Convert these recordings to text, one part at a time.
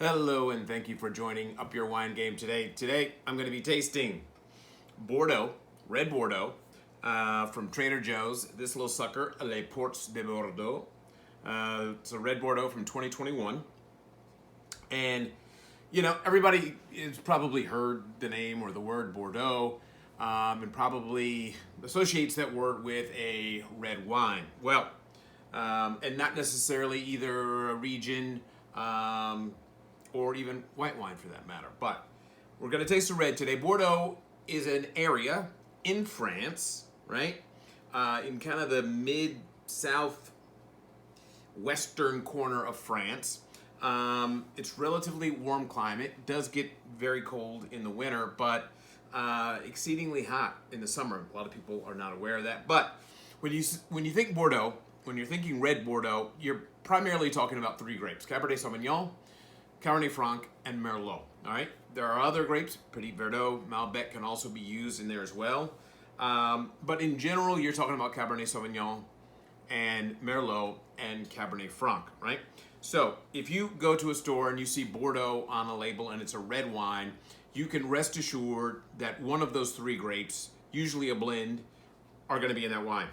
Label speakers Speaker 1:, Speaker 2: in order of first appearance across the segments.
Speaker 1: Hello, and thank you for joining Up Your Wine Game today. Today, I'm going to be tasting Bordeaux, red Bordeaux, from Trader Joe's. This little sucker, Les Portes de Bordeaux. It's a red Bordeaux from 2021. And, everybody has probably heard the name or the word Bordeaux, and probably associates that word with a red wine. Well, and not necessarily either a region, or even white wine for that matter. But we're going to taste the red today. Bordeaux is an area in France, right? In kind of the mid-south western corner of France. It's relatively warm climate. It does get very cold in the winter, but exceedingly hot in the summer. A lot of people are not aware of that. But when you think Bordeaux, when you're thinking red Bordeaux, you're primarily talking about three grapes: Cabernet Sauvignon, Cabernet Franc, and Merlot. All right, there are other grapes. Petit Verdot, Malbec can also be used in there as well. But in general, you're talking about Cabernet Sauvignon and Merlot and Cabernet Franc, right? So if you go to a store and you see Bordeaux on a label and it's a red wine, you can rest assured that one of those three grapes, usually a blend, are going to be in that wine.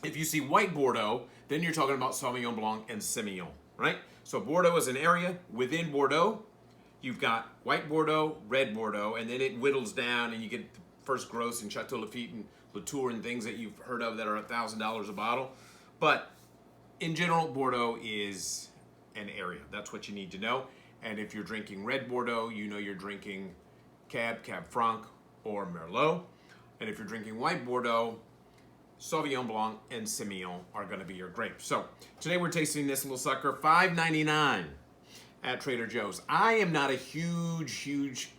Speaker 1: If you see white Bordeaux, then you're talking about Sauvignon Blanc and Semillon, right? So Bordeaux is an area. Within Bordeaux, you've got white Bordeaux, red Bordeaux, and then it whittles down and you get the first growths in Chateau Lafite and Latour and things that you've heard of that are $1,000 a bottle. But in general, Bordeaux is an area. That's what you need to know. And if you're drinking red Bordeaux, you know you're drinking Cab Franc, or Merlot. And if you're drinking white Bordeaux, Sauvignon Blanc and Semillon are going to be your grapes. So today we're tasting this little sucker, $5.99 at Trader Joe's. I am not a huge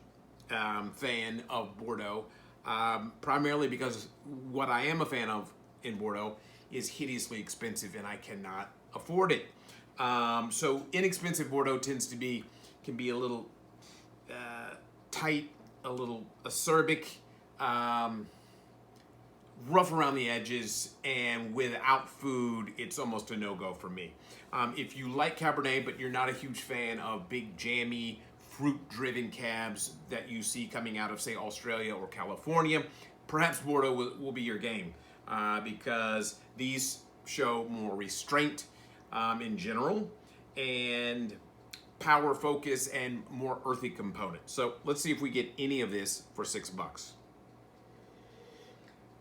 Speaker 1: fan of Bordeaux, primarily because what I am a fan of in Bordeaux is hideously expensive and I cannot afford it. So inexpensive Bordeaux can be a little tight, a little acerbic, rough around the edges, and without food, it's almost a no-go for me. If you like Cabernet, but you're not a huge fan of big, jammy, fruit-driven cabs that you see coming out of, say, Australia or California, perhaps Bordeaux will be your game, because these show more restraint in general, and power, focus, and more earthy components. So let's see if we get any of this for $6.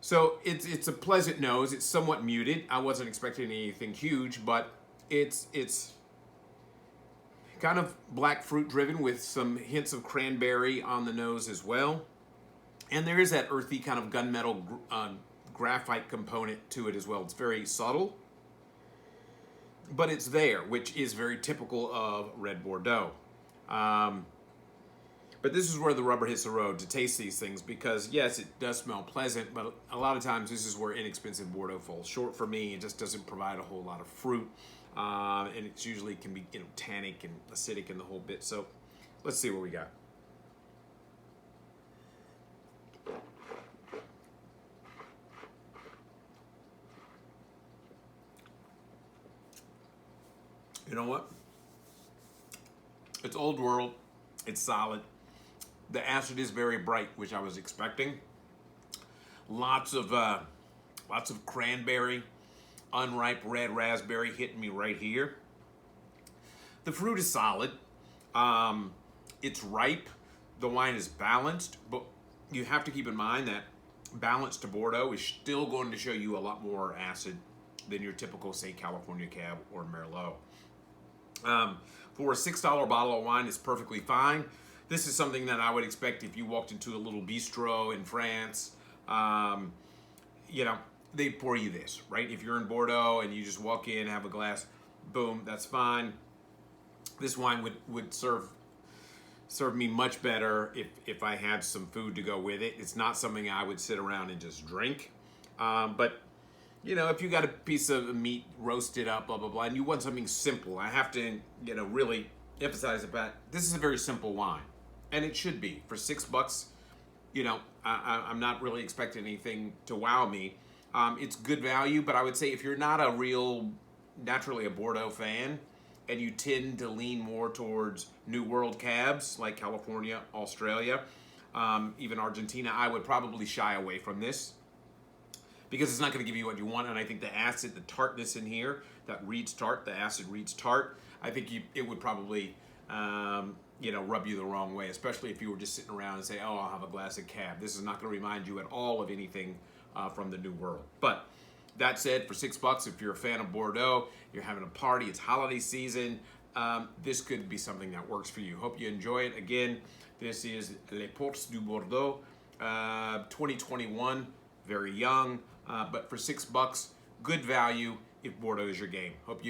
Speaker 1: So it's a pleasant nose. It's somewhat muted. I wasn't expecting anything huge, but it's kind of black fruit driven with some hints of cranberry on the nose as well. And there is that earthy kind of gunmetal graphite component to it as well. It's very subtle, but it's there, which is very typical of red Bordeaux. But this is where the rubber hits the road to taste these things, because yes, it does smell pleasant, but a lot of times this is where inexpensive Bordeaux falls short for me. It just doesn't provide a whole lot of fruit, and it usually can be tannic and acidic and the whole bit. So let's see what we got. You know what? It's old world. It's solid. The acid is very bright, which I was expecting. Lots of cranberry, unripe red raspberry hitting me right here. The fruit is solid. It's ripe. The wine is balanced, but you have to keep in mind that balanced Bordeaux is still going to show you a lot more acid than your typical, say, California Cab or Merlot. For a $6 bottle of wine, it's perfectly fine. This is something that I would expect if you walked into a little bistro in France. They'd pour you this, right? If you're in Bordeaux and you just walk in, have a glass, boom, that's fine. This wine would serve me much better if I had some food to go with it. It's not something I would sit around and just drink. But if you got a piece of meat roasted up, blah, blah, blah, and you want something simple, I have to, really emphasize about this is a very simple wine. And it should be. For $6, I'm not really expecting anything to wow me. It's good value, but I would say if you're not naturally a Bordeaux fan, and you tend to lean more towards New World cabs like California, Australia, even Argentina, I would probably shy away from this because it's not going to give you what you want. And I think the acid, the tartness in here, that Reed's tart, the acid Reed's tart, I think it would probably rub you the wrong way, especially if you were just sitting around and say, oh, I'll have a glass of cab. This is not going to remind you at all of anything from the New World. But that said, for $6, if you're a fan of Bordeaux, you're having a party, it's holiday season, this could be something that works for you. Hope you enjoy it. Again, this is Les Portes du Bordeaux, 2021, very young, but for $6, good value if Bordeaux is your game. Hope you